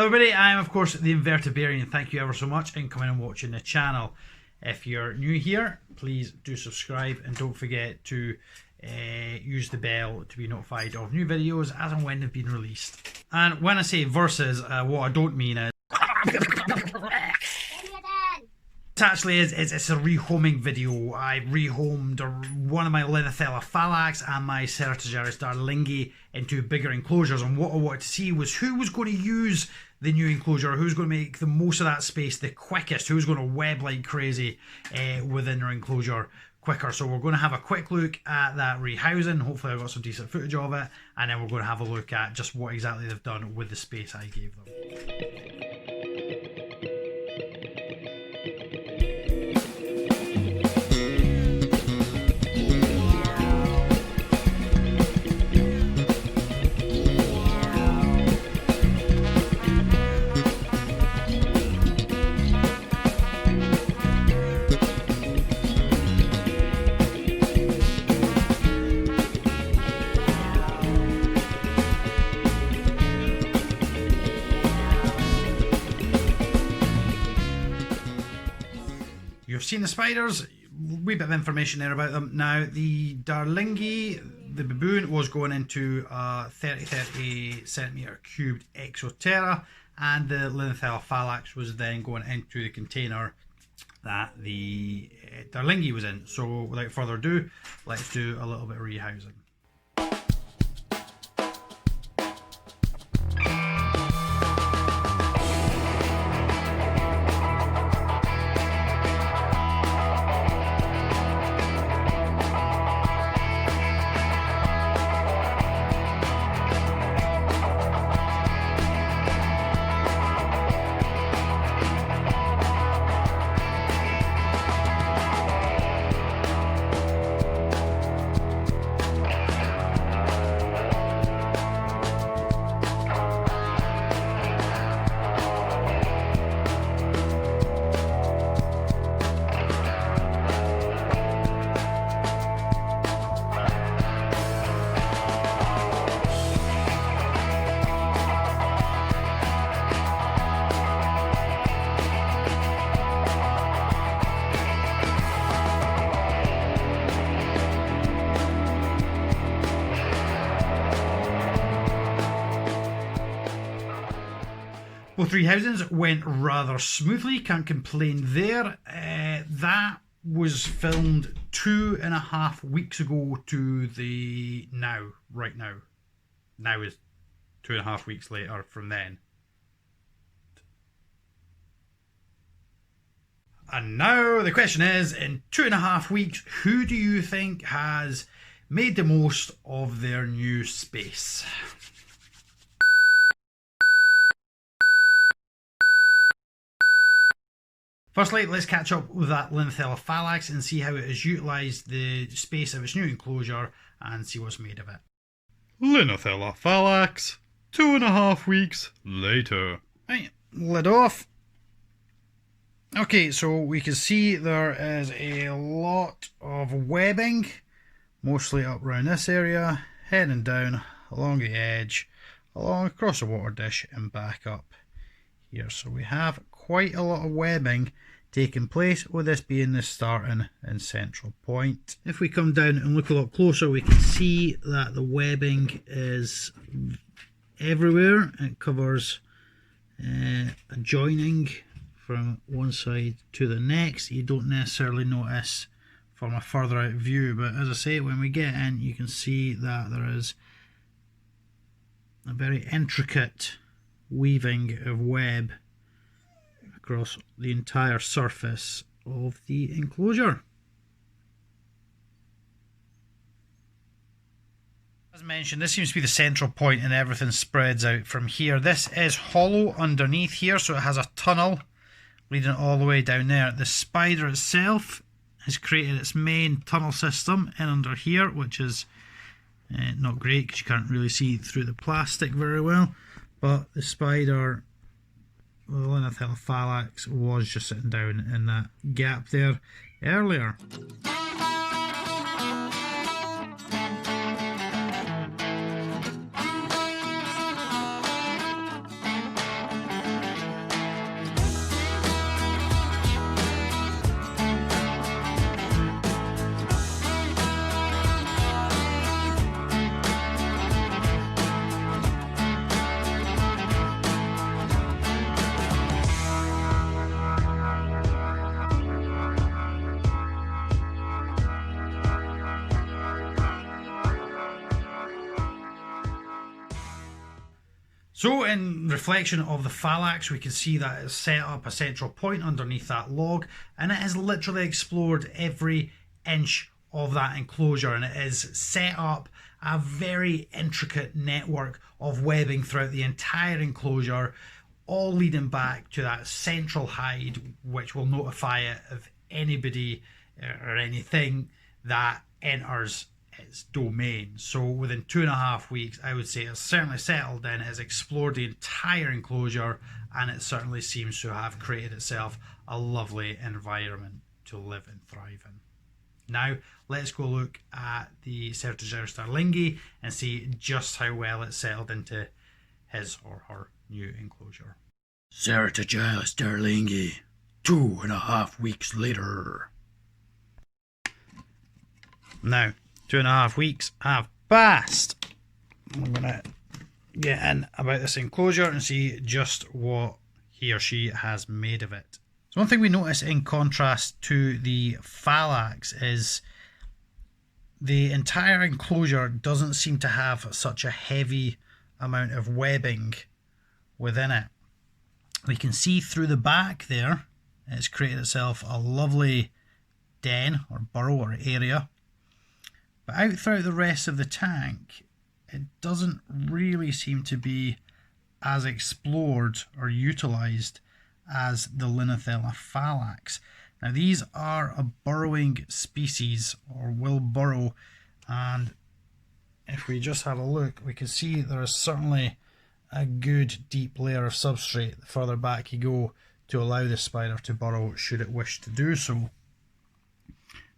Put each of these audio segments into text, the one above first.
Hello everybody, I am of course the Invertabarian. Thank you ever so much for coming and watching the channel. If you're new here, please do subscribe and don't forget to use the bell to be notified of new videos as and when they've been released. And when I say versus, what I don't mean is actually it's a rehoming video. I rehomed one of my L.fallax and my C.darlingi into bigger enclosures, and what I wanted to see was who was going to use the new enclosure, who's going to make the most of that space the quickest, who's going to web like crazy within their enclosure quicker. So we're going to have a quick look at that rehousing. Hopefully I've got some decent footage of it, and then we're going to have a look at just what exactly they've done with the space I gave them. You've seen the spiders, a wee bit of information there about them. Now, the Darlingi, the baboon, was going into a 30 centimetre cubed exoterra, and the L.fallax was then going into the container that the Darlingi was in. So without further ado, let's do a little bit of rehousing. Both rehousings went rather smoothly, can't complain there. That was filmed 2.5 weeks ago to the right now. Now is 2.5 weeks later from then. And now the question is, in 2.5 weeks, who do you think has made the most of their new space? Firstly, let's catch up with that L.fallax and see how it has utilised the space of its new enclosure and see what's made of it. L.fallax, 2.5 weeks later. Right, lid off. Okay, so we can see there is a lot of webbing, mostly up around this area, heading down along the edge, along across the water dish and back up here. So we have quite a lot of webbing taking place, with this being the starting and central point. If we come down and look a lot closer, we can see that the webbing is everywhere. It covers adjoining from one side to the next. You don't necessarily notice from a further out view, but as I say, when we get in, you can see that there is a very intricate weaving of web across the entire surface of the enclosure. As mentioned, this seems to be the central point and everything spreads out from here. This is hollow underneath here, so it has a tunnel leading all the way down there. The spider itself has created its main tunnel system in under here, which is not great because you can't really see through the plastic very well, but the spider, well, the L.fallax, was just sitting down in that gap there earlier. So in reflection of the phallax, we can see that it's set up a central point underneath that log, and it has literally explored every inch of that enclosure, and it has set up a very intricate network of webbing throughout the entire enclosure, all leading back to that central hide, which will notify it of anybody or anything that enters its domain. So within 2.5 weeks, I would say it's certainly settled in, it has explored the entire enclosure, and it certainly seems to have created itself a lovely environment to live and thrive in. Now let's go look at the Tarantula-tastic and see just how well it's settled into his or her new enclosure. Tarantula-tastic, 2.5 weeks later. Now 2.5 weeks have passed. I'm going to get in about this enclosure and see just what he or she has made of it. So one thing we notice in contrast to the phallax is the entire enclosure doesn't seem to have such a heavy amount of webbing within it. We can see through the back there, it's created itself a lovely den or burrow or area. But out throughout the rest of the tank, it doesn't really seem to be as explored or utilised as the L.fallax. Now these are a burrowing species, or will burrow, and if we just have a look, we can see there is certainly a good deep layer of substrate the further back you go to allow the spider to burrow should it wish to do so.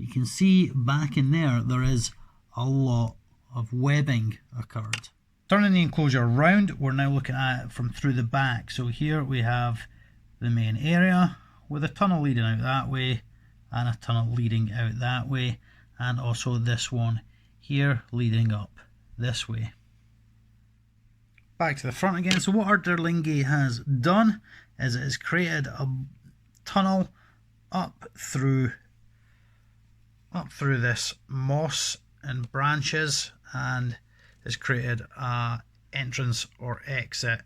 You can see back in there, there is a lot of webbing occurred. Turning the enclosure around, we're now looking at it from through the back. So here we have the main area with a tunnel leading out that way and a tunnel leading out that way, and also this one here leading up this way. Back to the front again. So what our Darlingi has done is it has created a tunnel up through this moss and branches, and has created a entrance or exit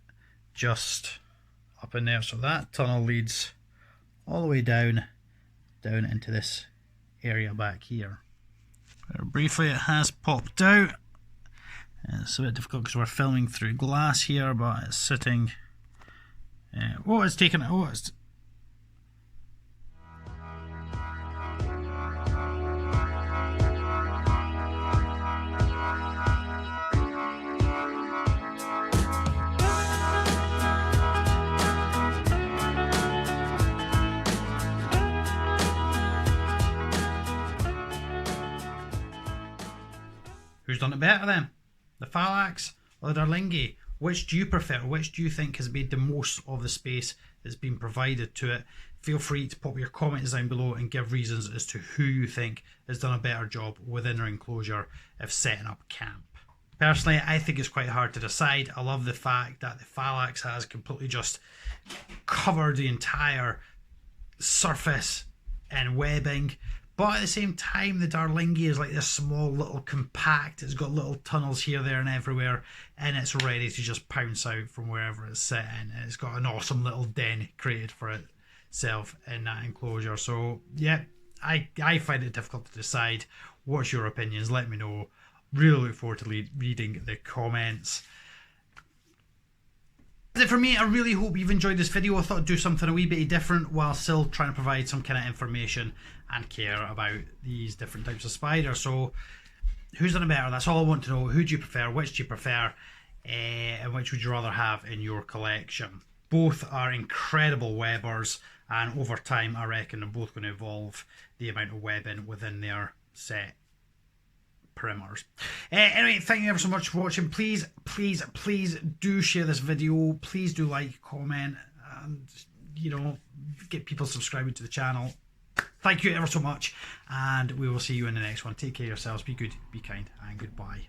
just up in there. So that tunnel leads all the way down into this area back here. Very briefly, it has popped out. It's a bit difficult because we're filming through glass here, but it's sitting. It's taken. It's. Who's done it better then? The phallax or the Darlingi? Which do you prefer? Which do you think has made the most of the space that's been provided to it? Feel free to pop your comments down below and give reasons as to who you think has done a better job within their enclosure of setting up camp. Personally, I think it's quite hard to decide. I love the fact that the phallax has completely just covered the entire surface in webbing. But at the same time, the Darlingi is like this small little compact. It's got little tunnels here, there and everywhere, and it's ready to just pounce out from wherever it's sitting. And it's got an awesome little den created for itself in that enclosure. So yeah, I find it difficult to decide. What's your opinions? Let me know. Really look forward to reading the comments. That's it for me. I really hope you've enjoyed this video. I thought I'd do something a wee bit different while still trying to provide some kind of information and care about these different types of spiders. So who's done it better? That's all I want to know. Who do you prefer? Which do you prefer? And which would you rather have in your collection? Both are incredible webbers, and over time I reckon they're both going to evolve the amount of webbing within their set perimeters. Anyway, thank you ever so much for watching. Please do share this video. Please do like, comment, and get people subscribing to the channel. Thank you ever so much, and we will see you in the next one. Take care of yourselves, be good, be kind, and goodbye.